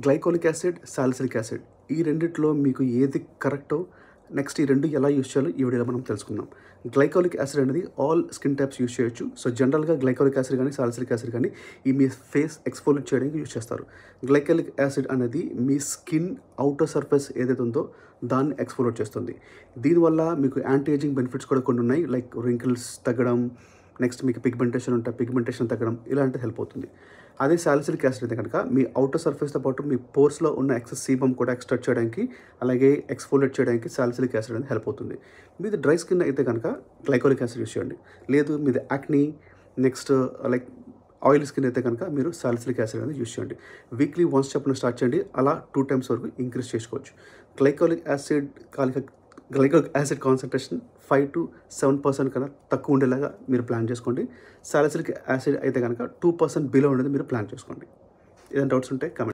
Glycolic acid, salicylic acid ఈ రెండిట్లో మీకు ఏది కరెక్టో, నెక్స్ట్ ఈ రెండు ఎలా యూజ్ చేయాలో ఈ వీడియోలో మనం తెలుసుకుందాం. గ్లైకోలిక్ యాసిడ్ అనేది ఆల్ స్కిన్ టైప్స్ యూజ్ చేయొచ్చు. సో జనరల్గా గ్లైకోలిక్ యాసిడ్ కానీ సాలిసిలిక్ యాసిడ్ కానీ ఈ మీ ఫేస్ ఎక్స్ఫోలియేట్ చేయడానికి యూజ్ చేస్తారు. గ్లైకోలిక్ యాసిడ్ అనేది మీ స్కిన్ అవుటర్ సర్ఫేస్ ఏదైతే ఉందో దాన్ని ఎక్స్ఫోలియేట్ చేస్తుంది. దీనివల్ల మీకు యాంటీ ఏజింగ్ బెనిఫిట్స్ కూడా కొన్ని ఉన్నాయి. లైక్ రింకిల్స్ తగ్గడం, నెక్స్ట్ మీకు పిగ్మెంటేషన్ ఉంటే పిగ్మెంటేషన్ తగ్గడం, ఇలాంటివి హెల్ప్ అవుతుంది. అదే సాలిసిలిక్ యాసిడ్ అయితే కనుక మీ అవుటర్ సర్ఫేస్తో పాటు మీ పోర్స్లో ఉన్న ఎక్సెస్ సీబమ్ కూడా ఎక్స్ట్రాక్ట్ చేయడానికి, అలాగే ఎక్స్ఫోలియేట్ చేయడానికి సాలిసిలిక్ యాసిడ్ అనేది హెల్ప్ అవుతుంది. మీది డ్రై స్కిన్ అయితే కనుక గ్లైకోలిక్ యాసిడ్ యూజ్ చేయండి. లేదు మీది acne, next like oil skin అయితే కనుక మీరు సాలిసిలిక్ యాసిడ్ అనేది యూజ్ చేయండి. వీక్లీ వన్స్ చొప్పున స్టార్ట్ చేయండి. అలా 2 times వరకు ఇంక్రీజ్ చేసుకోవచ్చు. గ్లైకోలిక్ యాసిడ్ కాన్సన్ట్రేషన్ 5 to 7% కన్నా తక్కువ ఉండేలాగా మీరు ప్లాన్ చేసుకోండి. సాలిసిలిక్ యాసిడ్ అయితే కనుక 2% బిలో ఉండేది మీరు ప్లాన్ చేసుకోండి. ఏదైనా డౌట్స్ ఉంటే కమెంట్